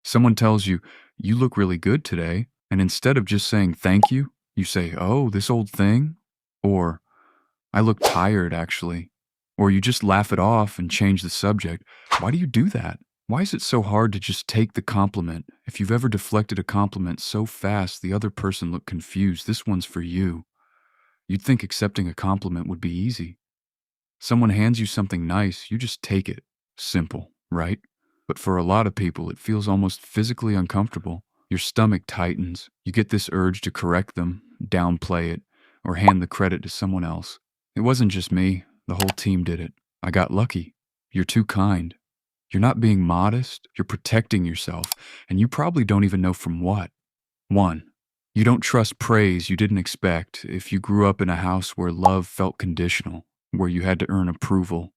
Someone tells you, "You look really good today," and instead of just saying thank you, you say, "Oh, this old thing?" Or, "I look tired, actually." Or you just laugh it off and change the subject. Why do you do that? Why is it so hard to just take the compliment? If you've ever deflected a compliment so fast the other person looked confused, this one's for you. You'd think accepting a compliment would be easy. Someone hands you something nice, you just take it. Simple, right? But for a lot of people, it feels almost physically uncomfortable. Your stomach tightens. You get this urge to correct them, downplay it, or hand the credit to someone else. It wasn't just me. The whole team did it. I got lucky. You're too kind. You're not being modest. You're protecting yourself, and you probably don't even know from what. 1. You don't trust praise you didn't expect if you grew up in a house where love felt conditional, where you had to earn approval.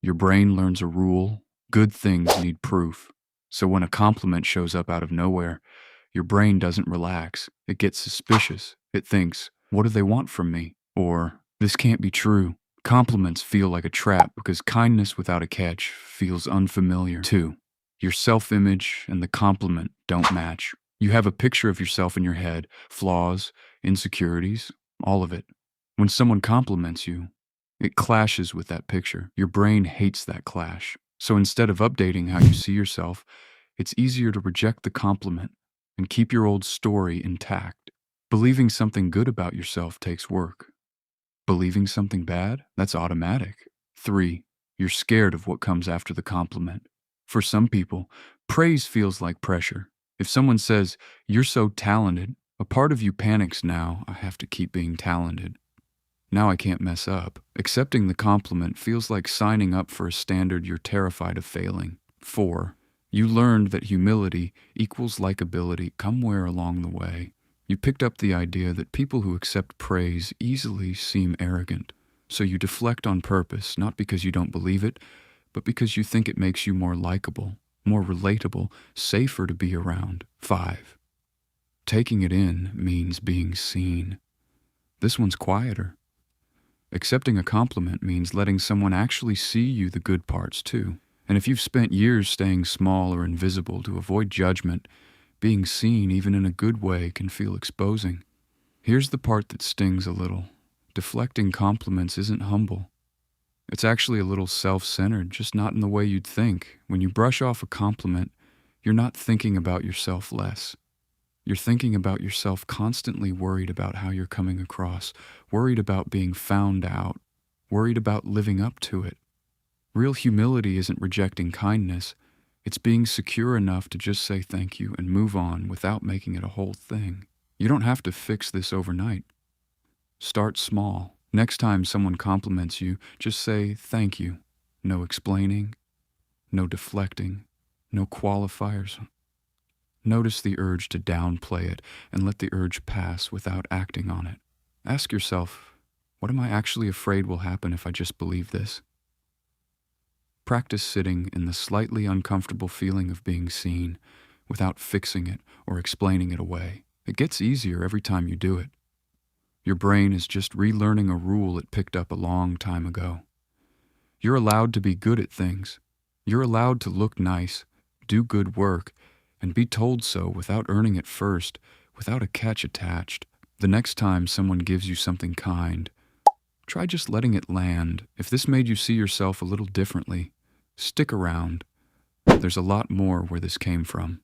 Your brain learns a rule: good things need proof. So when a compliment shows up out of nowhere, your brain doesn't relax. It gets suspicious. It thinks, what do they want from me? Or, this can't be true. Compliments feel like a trap because kindness without a catch feels unfamiliar. 2. Your self-image and the compliment don't match. You have a picture of yourself in your head, flaws, insecurities, all of it. When someone compliments you, it clashes with that picture. Your brain hates that clash. So instead of updating how you see yourself, it's easier to reject the compliment and keep your old story intact. Believing something good about yourself takes work. Believing something bad? That's automatic. 3. You're scared of what comes after the compliment. For some people, praise feels like pressure. If someone says, "You're so talented," a part of you panics. Now I have to keep being talented. Now I can't mess up. Accepting the compliment feels like signing up for a standard you're terrified of failing. 4. You learned that humility equals likability somewhere along the way. You picked up the idea that people who accept praise easily seem arrogant. So you deflect on purpose, not because you don't believe it, but because you think it makes you more likable, more relatable, safer to be around. 5. Taking it in means being seen. This one's quieter. Accepting a compliment means letting someone actually see you the good parts too. And if you've spent years staying small or invisible to avoid judgment, being seen even in a good way can feel exposing. Here's the part that stings a little. Deflecting compliments isn't humble. It's actually a little self-centered, just not in the way you'd think. When you brush off a compliment, you're not thinking about yourself less. You're thinking about yourself, constantly worried about how you're coming across, worried about being found out, worried about living up to it. Real humility isn't rejecting kindness. It's being secure enough to just say thank you and move on without making it a whole thing. You don't have to fix this overnight. Start small. Next time someone compliments you, just say thank you. No explaining, no deflecting, no qualifiers. Notice the urge to downplay it and let the urge pass without acting on it. Ask yourself, what am I actually afraid will happen if I just believe this? Practice sitting in the slightly uncomfortable feeling of being seen without fixing it or explaining it away. It gets easier every time you do it. Your brain is just relearning a rule it picked up a long time ago. You're allowed to be good at things. You're allowed to look nice, do good work, and be told so without earning it first, without a catch attached. The next time someone gives you something kind, try just letting it land. If this made you see yourself a little differently, stick around. There's a lot more where this came from.